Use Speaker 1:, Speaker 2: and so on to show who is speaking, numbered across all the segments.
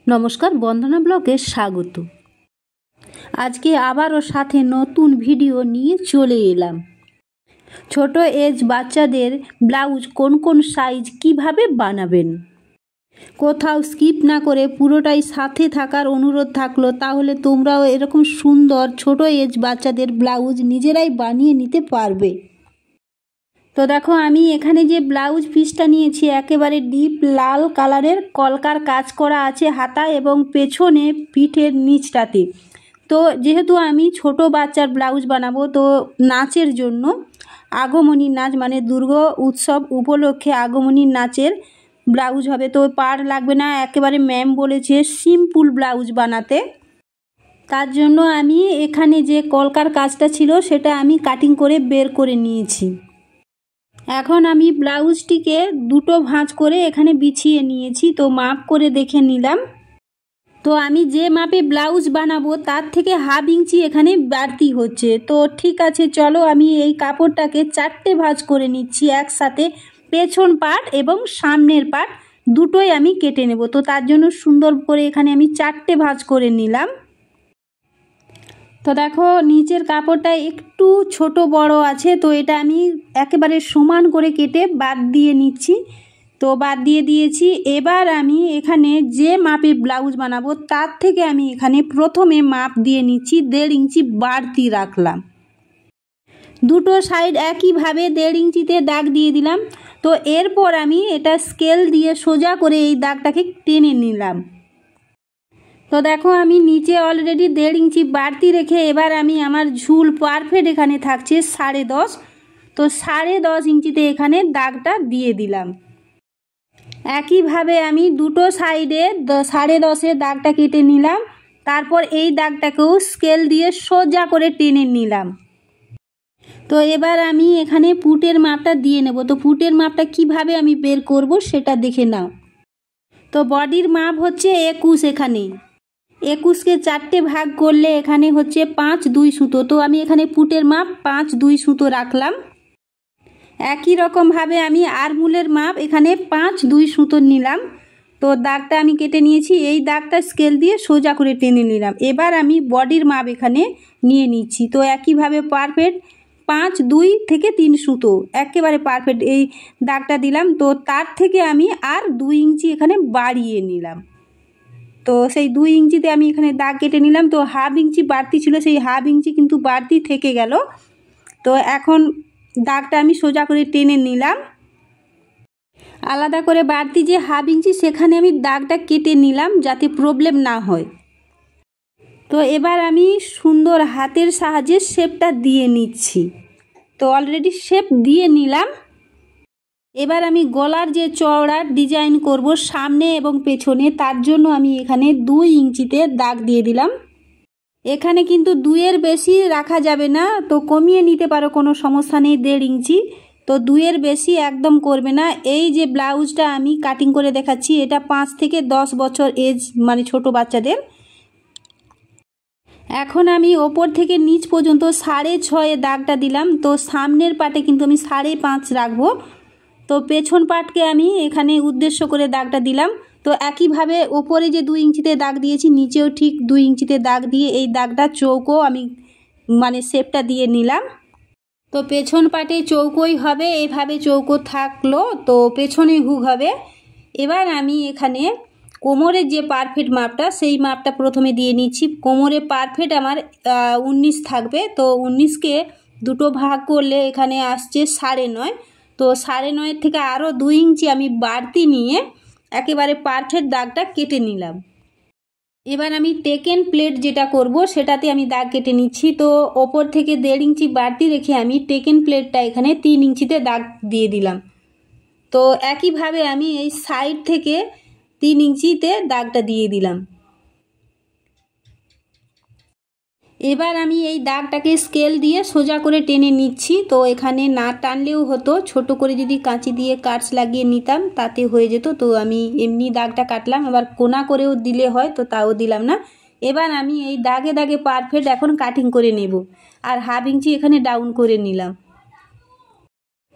Speaker 1: নমস্কার, বন্দনা ব্লগে স্বাগত। আজকে আবারও সাথে নতুন ভিডিও নিয়ে চলে এলাম। ছোট এজ বাচ্চাদের ব্লাউজ কোন কোন সাইজ কিভাবে বানাবেন, কোথাও স্কিপ না করে পুরোটাই সাথে থাকার অনুরোধ থাকলো। তাহলে তোমরাও এরকম সুন্দর ছোট এজ বাচ্চাদের ব্লাউজ নিজেরাই বানিয়ে নিতে পারবে। তো দেখো, আমি এখানে যে ব্লাউজ পিসটা নিয়েছি একেবারে ডিপ লাল কালারের কলকার কাজ করা আছে হাতা এবং পেছনে পিঠের নিচটাতে। তো যেহেতু আমি ছোট বাচ্চার ব্লাউজ বানাবো, তো নাচের জন্য আগমনী নাচ মানে দুর্গা উৎসব উপলক্ষে আগমনী নাচের ব্লাউজ হবে। তো পাড় লাগবে না, একেবারে ম্যাম বলেছে সিম্পল ব্লাউজ বানাতে। তার জন্য আমি এখানে যে কলকার কাজটা ছিল সেটা আমি কাটিং করে বের করে নিয়েছি। এখন আমি ব্লাউজটিকে দুটো ভাঁজ করে এখানে বিছিয়ে নিয়েছি। তো মাপ করে দেখে নিলাম। তো আমি যে মাপে ব্লাউজ বানাবো তার থেকে হাফ ইঞ্চি এখানে বাড়তি হচ্ছে। তো ঠিক আছে, চলো আমি এই কাপড়টাকে চারটে ভাঁজ করে নিচ্ছি একসাথে। পেছন পার্ট এবং সামনের পার্ট দুটোই আমি কেটে নেব। তো তার জন্য সুন্দর করে এখানে আমি চারটে ভাঁজ করে নিলাম। তো দেখো, নিচের কাপড়টা একটু ছোট বড় আছে, তো এটা আমি একেবারে সমান করে কেটে বাদ দিয়ে নিচ্ছি। তো বাদ দিয়ে দিয়েছি। এবার আমি এখানে যে মাপে ব্লাউজ বানাবো তার থেকে আমি এখানে প্রথমে মাপ দিয়ে নিচ্ছি, 1.5 ইঞ্চি বাড়তি রাখলাম। দুটো সাইড একইভাবে 1.5 ইঞ্চিতে দাগ দিয়ে দিলাম। তো এরপর আমি এটা স্কেল দিয়ে সোজা করে এই দাগটাকে টেনে নিলাম। তো দেখো, আমি নিচে অলরেডি 1.5 ইঞ্চি বাড়তি রেখে এবার আমি আমার ঝুল পারফেক্ট এখানে থাকছে 10.5। তো 10.5 ইঞ্চিতে এখানে দাগটা দিয়ে দিলাম। একইভাবে আমি দুটো সাইডে 10.5 দাগটা কেটে নিলাম। তারপর এই দাগটাকেও স্কেল দিয়ে সোজা করে টেনে নিলাম। তো এবার আমি এখানে পুটের মাপটা দিয়ে নেব। তো পুটের মাপটা কিভাবে আমি বের করব সেটা দেখে নাও। তো বডির মাপ হচ্ছে 21, এখানে 21কে 4টে ভাগ করলে এখানে হচ্ছে 5-2 সুতো। তো আমি এখানে পুটের মাপ 5-2 সুতো রাখলাম। একই রকমভাবে আমি আরমুলের মাপ এখানে 5-2 সুতো নিলাম। তো দাগটা আমি কেটে নিয়েছি, এই দাগটা স্কেল দিয়ে সোজা করে টেনে নিলাম। এবার আমি বডির মাপ এখানে নিয়ে নিচ্ছি। তো একইভাবে পারফেক্ট 5-2 থেকে 3 সুতো একেবারে পারফেক্ট এই দাগটা দিলাম। তো তার থেকে আমি আর 2 ইঞ্চি এখানে বাড়িয়ে নিলাম। তো সেই 2 ইঞ্চিতে আমি এখানে দাগ কেটে নিলাম। তো হাফ ইঞ্চি বাড়তি ছিল, সেই হাফ ইঞ্চি কিন্তু বাড়তি থেকে গেল। তো এখন দাগটা আমি সোজা করে টেনে নিলাম। আলাদা করে বাড়তি যে হাফ ইঞ্চি সেখানে আমি দাগটা কেটে নিলাম যাতে প্রবলেম না হয়। তো এবার আমি সুন্দর হাতের সাহায্যে শেপটা দিয়ে নিচ্ছি। তো অলরেডি শেপ দিয়ে নিলাম। এবার আমি গলার যে চওড়ার ডিজাইন করব সামনে এবং পেছনে, তার জন্য আমি এখানে 2 ইঞ্চিতে দাগ দিয়ে দিলাম। এখানে কিন্তু 2-এর বেশি রাখা যাবে না, তো কমিয়ে নিতে পারো, কোনো সমস্যা নেই। 1.5 ইঞ্চি, তো 2-এর বেশি একদম করবে না। এই যে ব্লাউজটা আমি কাটিং করে দেখাচ্ছি এটা 5 থেকে 10 বছর এজ মানে ছোট বাচ্চাদের। এখন আমি ওপর থেকে নিচ পর্যন্ত 6.5 দাগটা দিলাম। তো সামনের পাটে কিন্তু আমি 5.5 রাখবো। তো পেছন পাটকে আমি এখানে উদ্দেশ্য করে দাগটা দিলাম। তো একইভাবে ওপরে যে 2 ইঞ্চিতে দাগ দিয়েছি নিচেও ঠিক 2 ইঞ্চিতে দাগ দিয়ে এই দাগটা চৌকো আমি মানে শেপটা দিয়ে নিলাম। তো পেছন পাটে চৌকোই হবে, এইভাবে চৌকো থাকলো, তো পেছনে হুক হবে। এবার আমি এখানে কোমরের যে পারফেক্ট মাপটা সেই মাপটা প্রথমে দিয়ে নিচ্ছি। কোমরে পারফেক্ট আমার 19 থাকবে। তো 19কে দুটো ভাগ করলে এখানে আসছে 9.5। তো 9.5 থেকে আরও 2 ইঞ্চি আমি বাড়তি নিয়ে একেবারে পারফেক্ট দাগটা কেটে নিলাম। এবার আমি টেকেন প্লেট যেটা করব সেটাতে আমি দাগ কেটে নিচ্ছি। তো ওপর থেকে 1.5 ইঞ্চি বাড়তি রেখে আমি টেকেন প্লেটটা এখানে 3 ইঞ্চিতে দাগ দিয়ে দিলাম। তো একইভাবে আমি এই সাইড থেকে 3 ইঞ্চিতে দাগটা দিয়ে দিলাম। এবার আমি এই দাগটাকে স্কেল দিয়ে সোজা করে টেনে নিচ্ছি। তো এখানে না টানলেও হতো, ছোট করে যদি কাঁচি দিয়ে কাটস লাগিয়ে নিতাম তাতে হয়ে যেত। তো আমি এমনি দাগটা কাটলাম, আবার কোনা করেও দিলে হয়, তো তাও দিলাম না। এবার আমি এই দাগে দাগে পারফেক্ট এখন কাটিং করে নেব। আর হাফ ইঞ্চি এখানে ডাউন করে নিলাম।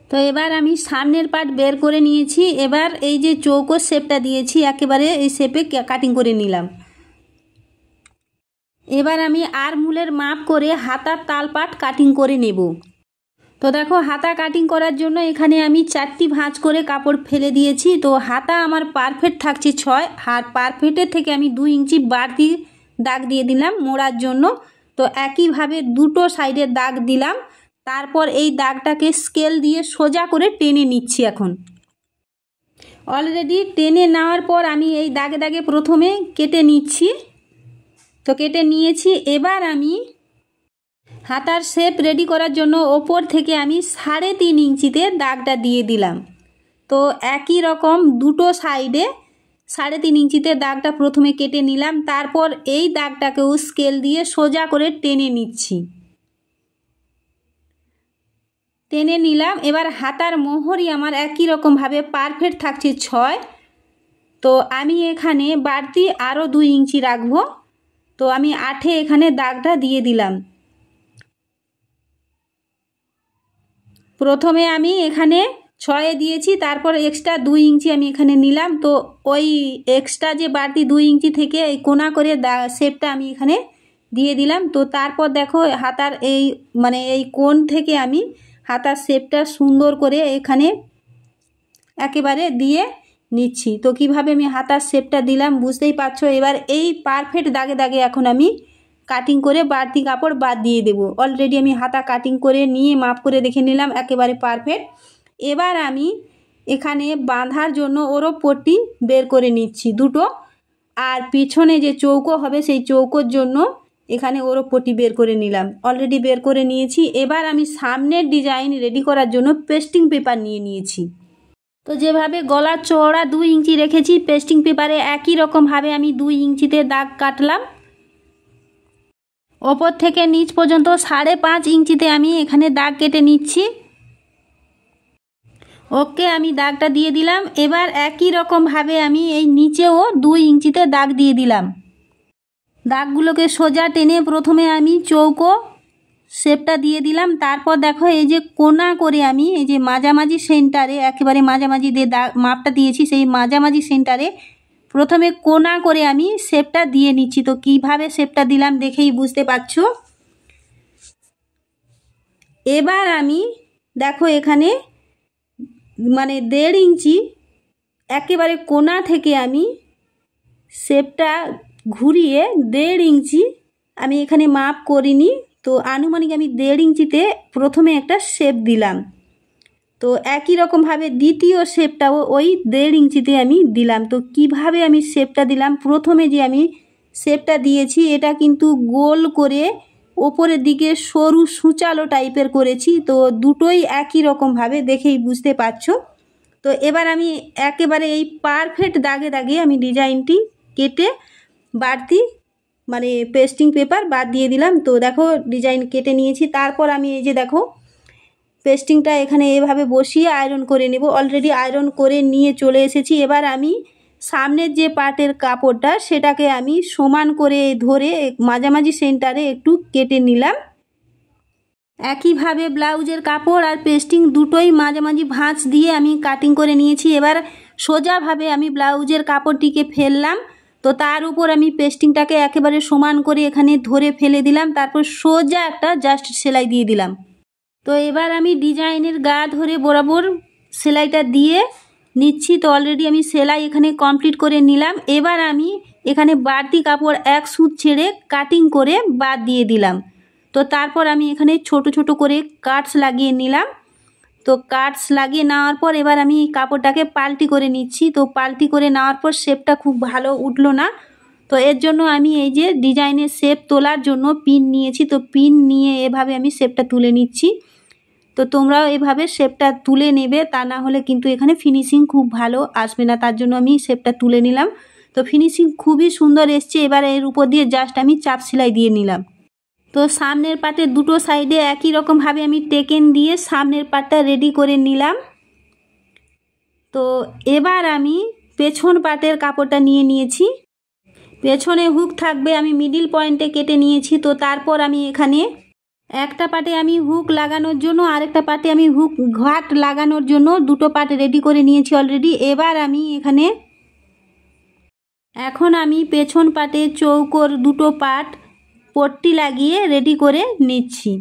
Speaker 1: তো এবার আমি সামনের পার্ট বের করে নিয়েছি। এবার এই যে চৌকো শেপটা দিয়েছি একেবারে এই শেপে কাটিং করে নিলাম। এবার আমি আর্মহোলের মাপ করে হাতার তালপাট কাটিং করে নেব। তো দেখো হাতা কাটিং করার জন্য এখানে আমি 4টি ভাঁজ করে কাপড় ফেলে দিয়েছি। তো হাতা আমার পারফেক্ট থাকছে 6, আর পারফেক্টের থেকে আমি 2 ইঞ্চি বাড়তি দাগ দিয়ে দিলাম মোড়ার জন্য। তো একইভাবে দুটো সাইডের দাগ দিলাম। তারপর এই দাগটাকে স্কেল দিয়ে সোজা করে টেনে নিচ্ছি। এখন অলরেডি টেনে নেওয়ার পর আমি এই দাগে দাগে প্রথমে কেটে নিচ্ছি। তো কেটে নিয়েছি। এবার আমি হাতার শেপ রেডি করার জন্য ওপর থেকে আমি 3.5 ইঞ্চিতে দাগটা দিয়ে দিলাম। তো একই রকম দুটো সাইডে 3.5 ইঞ্চিতে দাগটা প্রথমে কেটে নিলাম। তারপর এই দাগটাকেও স্কেল দিয়ে সোজা করে টেনে নিচ্ছি। টেনে নিলাম। এবার হাতার মোহরই আমার একই রকমভাবে পারফেক্ট থাকছে 6। তো আমি এখানে বাড়তি আরও 2 ইঞ্চি রাখবো। তো আমি 8 এখানে দাগটা দিয়ে দিলাম। প্রথমে আমি এখানে 6 দিয়েছি, তারপর এক্সট্রা 2 ইঞ্চি আমি এখানে নিলাম। তো ওই এক্সট্রা যে বাড়তি 2 ইঞ্চি থেকে এই কোনা করে শেপটা আমি এখানে দিয়ে দিলাম। তো তারপর দেখো হাতার এই এই কোণ থেকে আমি হাতার শেপটা সুন্দর করে এখানে একেবারে দিয়ে নিচ্ছি। তো কিভাবে আমি হাতার শেপটা দিলাম বুঝতেই পারছো। এবার এই পারফেক্ট দাগে দাগে এখন আমি কাটিং করে বাড়তি কাপড় বাদ দিয়ে দেব। অলরেডি আমি হাতা কাটিং করে নিয়ে মাপ করে দেখে নিলাম একেবারে পারফেক্ট। এবার আমি এখানে বাঁধার জন্য ওরও পট্টি বের করে নিচ্ছি দুটো, আর পিছনে যে চৌকো হবে সেই চৌকোর জন্য এখানে ওরও পট্টি বের করে নিলাম। অলরেডি বের করে নিয়েছি। এবার আমি সামনের ডিজাইন রেডি করার জন্য পেস্টিং পেপার নিয়ে নিয়েছি। তো যেভাবে গলার চওড়া 2 ইঞ্চি রেখেছি, পেস্টিং পেপারে একই রকমভাবে আমি 2 ইঞ্চিতে দাগ কাটলাম। ওপর থেকে নিচ পর্যন্ত 5.5 ইঞ্চিতে আমি এখানে দাগ কেটে নিচ্ছি। ওকে, আমি দাগটা দিয়ে দিলাম। এবার একই রকমভাবে আমি এই নিচেও 2 ইঞ্চিতে দাগ দিয়ে দিলাম। দাগগুলোকে সোজা টেনে প্রথমে আমি চৌকো শেপটা দিয়ে দিলাম। তারপর দেখো এই যে কোনা করে আমি এই যে মাঝামাঝি সেন্টারে একেবারে মাঝামাঝি দিয়ে দাগ মাপটা দিয়েছি, সেই মাঝামাঝি সেন্টারে প্রথমে কোনা করে আমি শেপটা দিয়ে নিচ্ছি। তো কিভাবে শেপটা দিলাম দেখেই বুঝতে পারছো। এবার আমি দেখো এখানে 1.5 ইঞ্চি একেবারে কোনা থেকে আমি শেপটা ঘুরিয়ে 1.5 ইঞ্চি আমি এখানে মাপ করিনি। তো আনুমানিক আমি 1.5 ইঞ্চিতে প্রথমে একটা শেপ দিলাম। তো একই রকমভাবে দ্বিতীয় শেপটাও ওই 1.5 ইঞ্চিতে আমি দিলাম। তো কিভাবে আমি শেপটা দিলাম, প্রথমে যে আমি শেপটা দিয়েছি এটা কিন্তু গোল করে ওপরের দিকে সরু সূচালো টাইপের করেছি। তো দুটোই একই রকমভাবে দেখেই বুঝতে পারছো। তো এবার আমি একেবারে এই পারফেক্ট দাগে দাগে আমি ডিজাইনটি কেটে বাড়তি পেস্টিং পেপার বাদ দিয়ে দিলাম। তো দেখো ডিজাইন কেটে নিয়েছি। তারপর আমি এই যে দেখো পেস্টিংটা এখানে এভাবে বসিয়ে আয়রন করে নেব। অলরেডি আয়রন করে নিয়ে চলে এসেছি। এবার আমি সামনের যে পার্টের কাপড়টা সেটাকে আমি সমান করে ধরে মাঝামাঝি সেন্টারে একটু কেটে নিলাম। একইভাবে ব্লাউজের কাপড় আর পেস্টিং দুটোই মাঝামাঝি ভাঁজ দিয়ে আমি কাটিং করে নিয়েছি। এবার সোজাভাবে আমি ব্লাউজের কাপড়টিকে ফেললাম। তো তার উপর আমি পেস্টিংটাকে একেবারে সমান করে এখানে ধরে ফেলে দিলাম। তারপর সোজা একটা জাস্ট সেলাই দিয়ে দিলাম। তো এবার আমি ডিজাইনের গা ধরে বরাবর সেলাইটা দিয়ে নিচ্ছি। তো অলরেডি আমি সেলাই এখানে কমপ্লিট করে নিলাম। এবার আমি এখানে বাড়তি কাপড় 1 সুত ছেড়ে কাটিং করে বাদ দিয়ে দিলাম। তো তারপর আমি এখানে ছোট ছোট করে কাটস লাগিয়ে নিলাম। তো কাটস লাগিয়ে নেওয়ার পর এবার আমি এই কাপড়টাকে পাল্টি করে নিচ্ছি। তো পাল্টি করে নেওয়ার পর শেপটা খুব ভালো উঠলো না। তো এর জন্য আমি এই যে ডিজাইনের শেপ তোলার জন্য পিন নিয়েছি। তো পিন নিয়ে এভাবে আমি শেপটা তুলে নিচ্ছি। তো তোমরাও এভাবে শেপটা তুলে নেবে, তা না হলে কিন্তু এখানে ফিনিশিং খুব ভালো আসবে না। তার জন্য আমি শেপটা তুলে নিলাম। তো ফিনিশিং খুবই সুন্দর এসছে। এবার এর উপর দিয়ে জাস্ট আমি চাপ সেলাই দিয়ে নিলাম। তো সামনের পার্টের দুটো সাইডে একই রকমভাবে আমি টেকেন দিয়ে সামনের পার্টটা রেডি করে নিলাম। তো এবার আমি পেছন পার্টের কাপড়টা নিয়ে নিয়েছি। পেছনে হুক থাকবে, আমি মিডিল পয়েন্টে কেটে নিয়েছি। তো তারপর আমি এখানে একটা পাটে আমি হুক লাগানোর জন্য আরেকটা পাটে আমি হুক ঘাট লাগানোর জন্য দুটো পাট রেডি করে নিয়েছি অলরেডি। এবার আমি এখন আমি পেছন পাটে চৌকোর দুটো পাট পট্টি লাগিয়ে রেডি করে নিচ্ছি।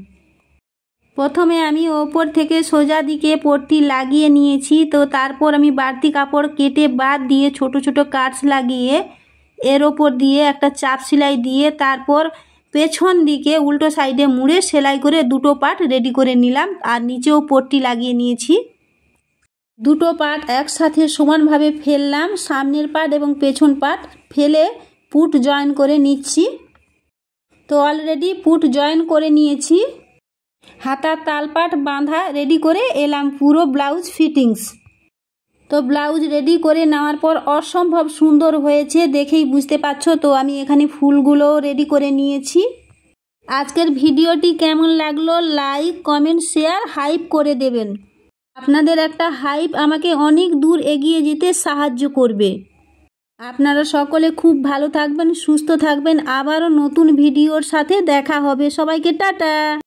Speaker 1: প্রথমে আমি ওপর থেকে সোজা দিকে পট্টি লাগিয়ে নিয়েছি, তো তারপর আমি বাড়তি কাপড় কেটে বাদ দিয়ে ছোট ছোট কাটস লাগিয়ে এর ওপর দিয়ে একটা চাপ সেলাই দিয়ে তারপর পেছন দিকে উল্টো সাইডে মুড়ে সেলাই করে দুটো পাট রেডি করে নিলাম। আর নিচেও পট্টি লাগিয়ে নিয়েছি। দুটো পাট একসাথে সমানভাবে ফেললাম, সামনের পাট এবং পেছন পাট ফেলে পুট জয়েন করে নিচ্ছি। তো অলরেডি পুট জয়েন করে নিয়েছি। হাতার তালপাট বাঁধা রেডি করে এলাম পুরো ব্লাউজ ফিটিংস। তো ব্লাউজ রেডি করে নেওয়ার পর অসম্ভব সুন্দর হয়েছে, দেখেই বুঝতে পারছো। তো আমি এখানে ফুলগুলো রেডি করে নিয়েছি। আজকের ভিডিওটি কেমন লাগলো লাইক কমেন্ট শেয়ার হাইপ করে দেবেন। আপনাদের একটা হাইপ আমাকে অনেক দূর এগিয়ে যেতে সাহায্য করবে। আপনারা সকলে খুব ভালো থাকবেন, সুস্থ থাকবেন। আবারও নতুন ভিডিওর সাথে দেখা হবে। সবাইকে টাটা।